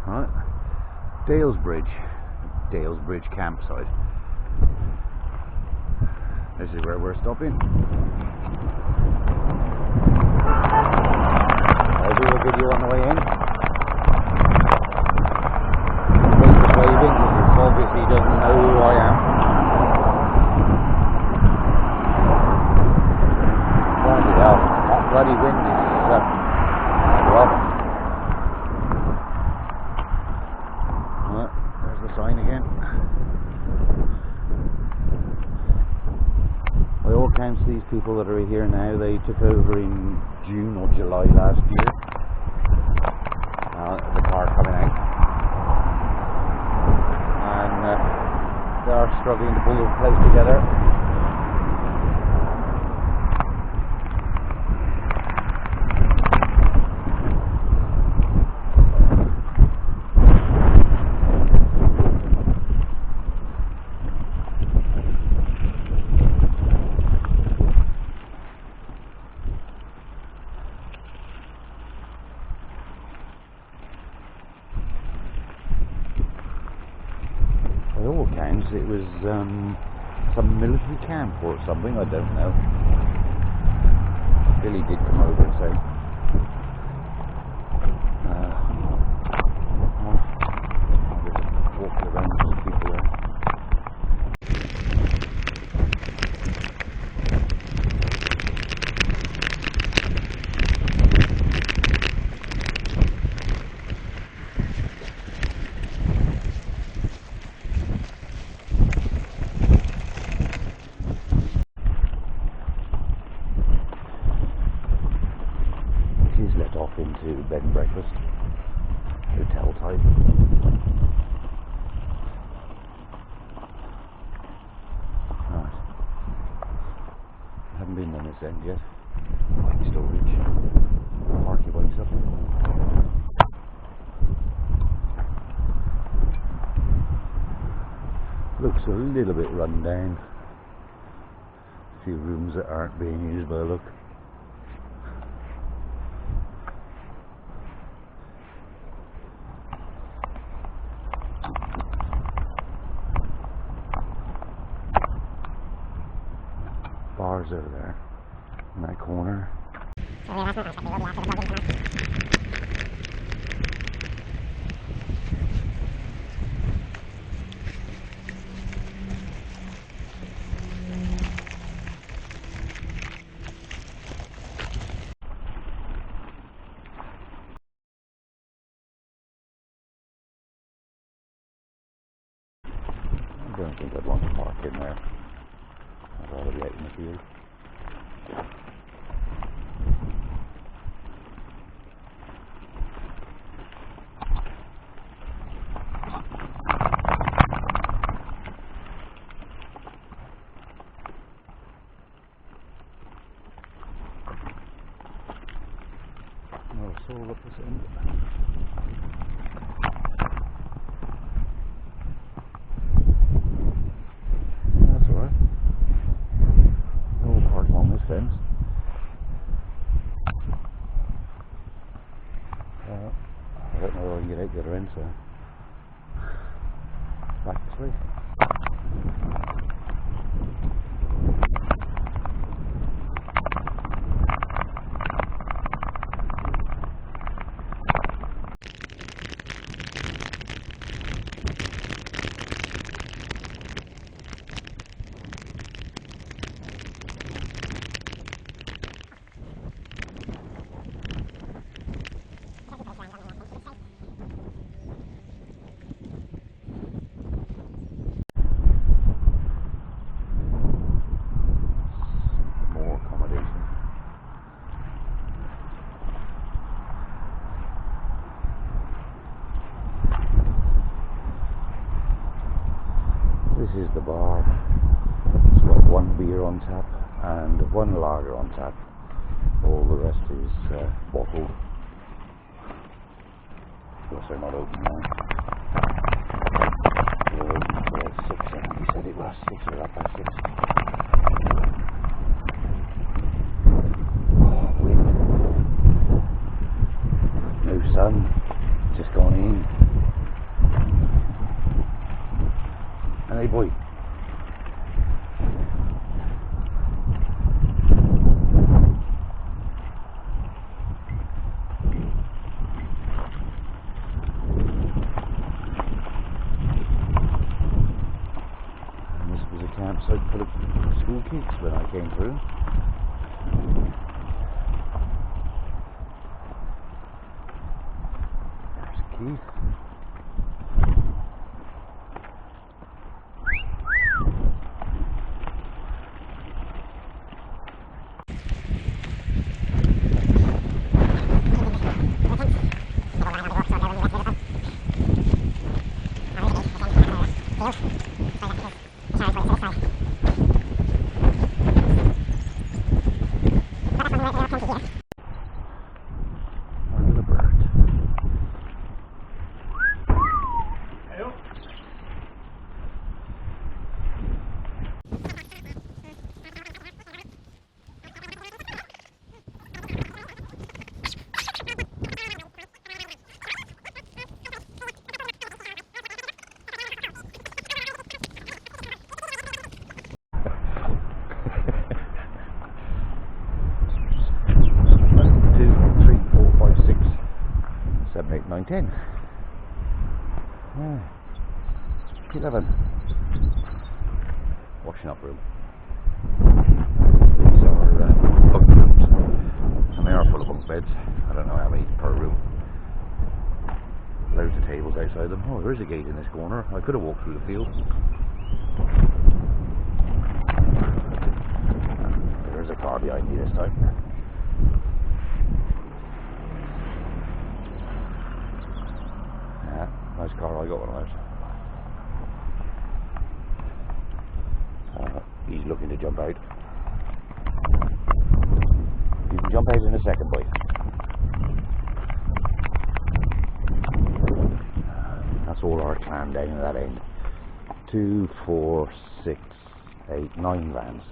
Right. Dalesbridge Camp Site. This is where we're stopping. I'll do a video on the way in. He's just waving because he obviously doesn't know who I am. Bloody hell, that bloody wind is rough. Right, there's the sign again. By all accounts, these people that are here now, they took over in June or July last year. The car coming out, and they are struggling to pull the place together. By all accounts, it was some military camp or something, I don't know. Billy did come over and say. I'll just walk around and see people there. Let off into bed and breakfast, hotel type. Right. I haven't been on this end yet. Bike storage. Park your bikes up. Looks a little bit run down. A few rooms that aren't being used by the look. Bars over there in that corner. I don't think I'd want to park in there. I'd rather be out in the field. Oh, it's all up this end. Fence. I don't know where I can get out the other end, so back this way. This is the bar. It's got one beer on tap and one lager on tap. All the rest is bottled. Of course they're not open now. They're open till 6, I think he said it was 6 or 6:30. Oh, wind. No sun, just gone in. school kids when I came through. There's Keith. Nine, 10. 11. Washing up room. These are bunk rooms, and they are full of bunk beds. I don't know how many per room. Loads of tables outside them. Oh, there's a gate in this corner. I could have walked through the field. There's a car behind me this time. Nice car I got one of those. He's looking to jump out. You can jump out in a second, boy. That's all our clan down at that end. 2, 4, 6, 8, 9 vans.